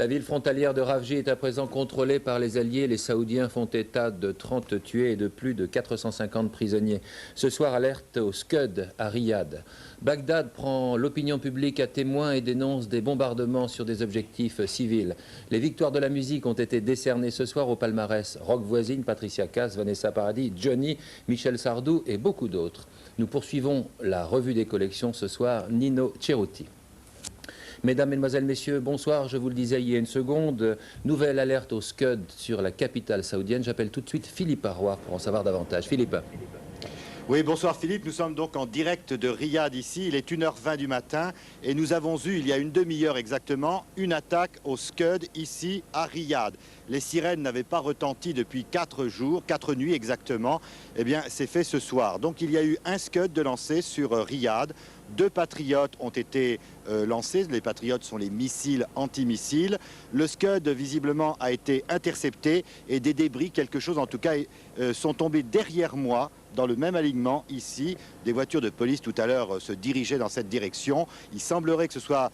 La ville frontalière de Ravji est à présent contrôlée par les Alliés. Les Saoudiens font état de 30 tués et de plus de 450 prisonniers. Ce soir, alerte au Scud à Riyad. Bagdad prend l'opinion publique à témoin et dénonce des bombardements sur des objectifs civils. Les victoires de la musique ont été décernées ce soir au palmarès. Rock Voisine, Patricia Cass, Vanessa Paradis, Johnny, Michel Sardou et beaucoup d'autres. Nous poursuivons la revue des collections ce soir, Nino Ceruti. Mesdames, Mesdemoiselles, Messieurs, bonsoir. Je vous le disais il y a une seconde, nouvelle alerte au Scud sur la capitale saoudienne. J'appelle tout de suite Philippe Arroir pour en savoir davantage. Philippe. Oui, bonsoir Philippe. Nous sommes donc en direct de Riyad ici. Il est 1h20 du matin et nous avons eu, il y a une demi-heure exactement, une attaque au Scud ici à Riyad. Les sirènes n'avaient pas retenti depuis 4 jours, 4 nuits exactement. Eh bien, c'est fait ce soir. Donc, il y a eu un Scud de lancé sur Riyad. 2 patriotes ont été lancés. Les patriotes sont les missiles antimissiles. Le Scud, visiblement, a été intercepté et des débris, quelque chose en tout cas, sont tombés derrière moi, dans le même alignement ici. Des voitures de police tout à l'heure se dirigeaient dans cette direction. Il semblerait que ce soit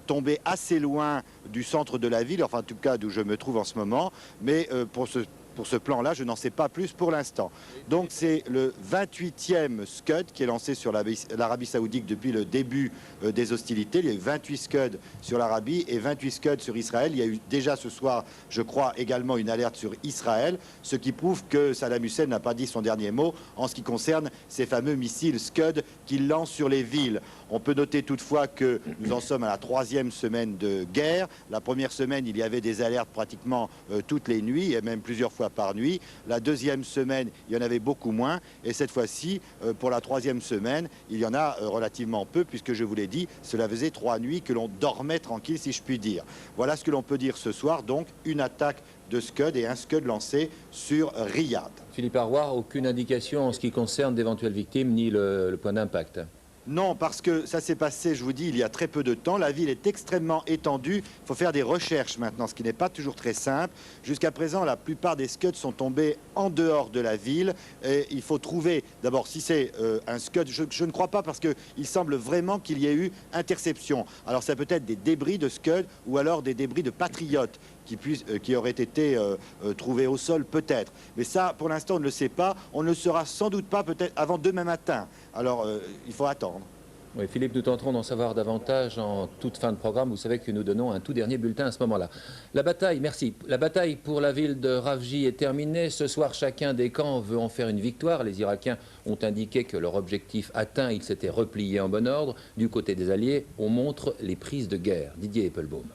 tombé assez loin du centre de la ville, enfin en tout cas d'où je me trouve en ce moment. Mais pour ce plan-là, je n'en sais pas plus pour l'instant. Donc c'est le 28e Scud qui est lancé sur l'Arabie Saoudite depuis le début des hostilités. Il y a eu 28 Scud sur l'Arabie et 28 Scud sur Israël. Il y a eu déjà ce soir, je crois, également une alerte sur Israël, ce qui prouve que Saddam Hussein n'a pas dit son dernier mot en ce qui concerne ces fameux missiles Scud qu'il lance sur les villes. On peut noter toutefois que nous en sommes à la 3e semaine de guerre. La première semaine, il y avait des alertes pratiquement toutes les nuits et même plusieurs fois par nuit. La 2e semaine, il y en avait beaucoup moins. Et cette fois-ci, pour la 3e semaine, il y en a relativement peu, puisque je vous l'ai dit, cela faisait 3 nuits que l'on dormait tranquille, si je puis dire. Voilà ce que l'on peut dire ce soir. Donc, une attaque de Scud et un Scud lancé sur Riyad. Philippe Arroir, aucune indication en ce qui concerne d'éventuelles victimes ni le point d'impact. Non, parce que ça s'est passé, je vous dis, il y a très peu de temps. La ville est extrêmement étendue. Il faut faire des recherches maintenant, ce qui n'est pas toujours très simple. Jusqu'à présent, la plupart des Scuds sont tombés en dehors de la ville. Et il faut trouver, d'abord, si c'est un Scud, je ne crois pas, parce qu'il semble vraiment qu'il y ait eu interception. Alors, ça peut être des débris de Scud ou alors des débris de patriotes qui auraient été trouvés au sol, peut-être. Mais ça, pour l'instant, on ne le sait pas. On ne le saura sans doute pas, peut-être, avant demain matin. Alors, il faut attendre. Oui, Philippe, nous tenterons d'en savoir davantage en toute fin de programme. Vous savez que nous donnons un tout dernier bulletin à ce moment-là. La bataille, merci. La bataille pour la ville de Ravji est terminée. Ce soir, chacun des camps veut en faire une victoire. Les Irakiens ont indiqué que leur objectif atteint, ils s'étaient repliés en bon ordre. Du côté des Alliés, on montre les prises de guerre. Didier Eppelbaum.